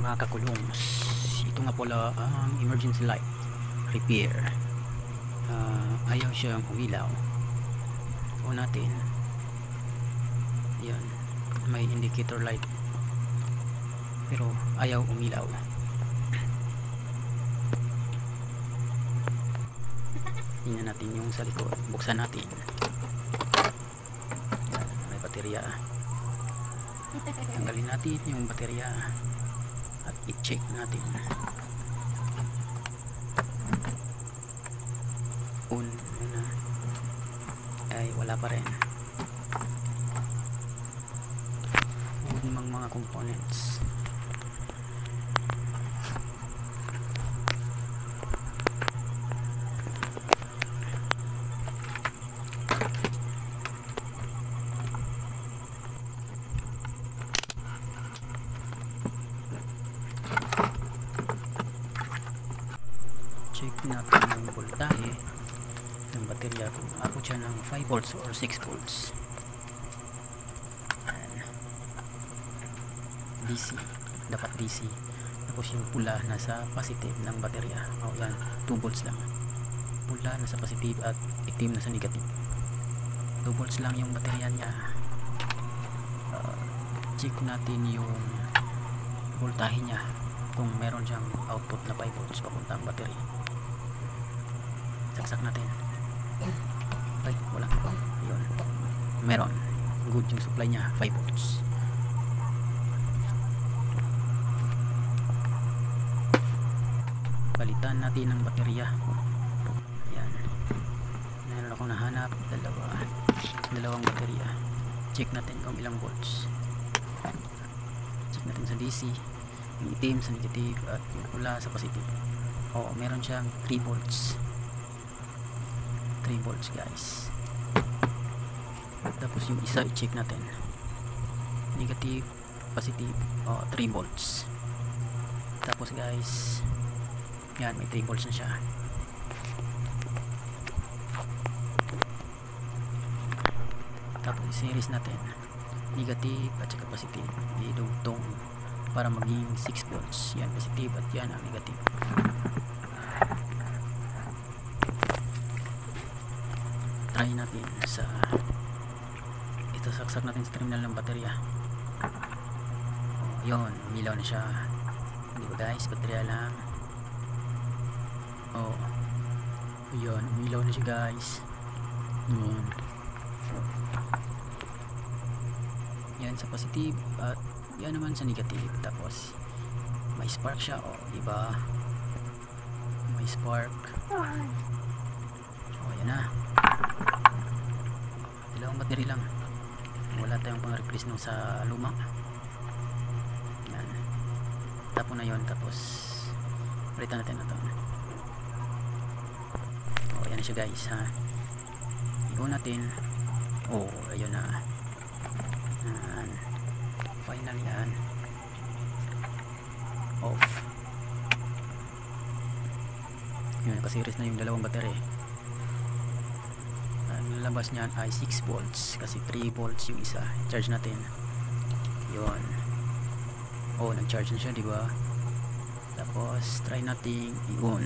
mga kakulungs, ito nga pala ang emergency light repair. Ayaw siyang umilaw. So natin, yan, may indicator light pero ayaw umilaw. Tingnan natin yung sa likod, buksan natin. Yan, may baterya. Tanggalin natin yung baterya at i-check natin. On muna. Ay wala pa rin. On mga components. Check natin yung voltahe ng baterya kung ako siya ng 5 volts or 6 volts. Ayan. DC, dapat DC. Tapos yung pula nasa positive ng baterya. O yan, 2 volts lang. Pula nasa positive at itim nasa negative. 2 volts lang yung baterya niya. Check natin yung voltahe niya kung meron siyang output na 5 volts papunta ang battery. Saksak natin. Ay, wala. Ayun. Meron. Good yung supply niya, 5 volts. Palitan natin ang baterya. Ayan. Meron akong nahanap. Dalawang baterya. Check natin kung ilang volts. Check natin sa DC. Yung itim sa negative at yung pula sa positive. Oo, meron siyang 3 volts. 3 volts guys. Tapos yung isa i-check natin. Negative, positive, 3 volts. Tapos guys, yan, may 3 volts na siya. Tapos series natin. Negative at saka positive. Idugtong para maging 6 volts. Yan positive at yan ang negative. Try natin sa ito, saksak natin sa terminal ng baterya. Yun, umilaw na siya. Hindi ba guys, baterya lang. Yun, umilaw na siya guys. Yun. Yan sa positive at yan naman sa negative. Tapos may spark siya, diba? May spark. Yan na. Dalawang battery lang. Wala tayong pang replace nung sa luma. Yan. Tapon na yon. Tapos palitan natin na ito. Yan na siya guys ha. Igo natin. Ayun na. Yan. Final yan. Off. Yan, nakasiris na yung dalawang battery. Labas niyan ay 6 volts kasi 3 volts yung isa. Charge natin. Yun. Nag-charge na siya, diba? Tapos try nating i-on.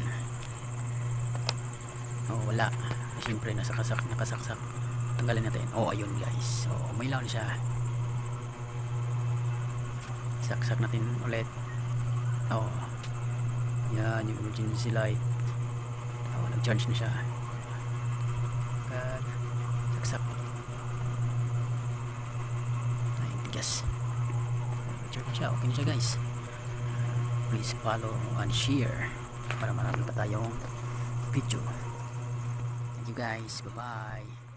Wala. Siyempre nakasaksak. Tanggalin natin. Ayun guys. May ilaw na siya. Saksak natin ulit. Yan yung emergency light. Nag-charge na siya. Saksak. Tigas. Charge na siya. Okay na siya guys. Please follow and share para marami pa tayong video. Thank you guys. Bye bye.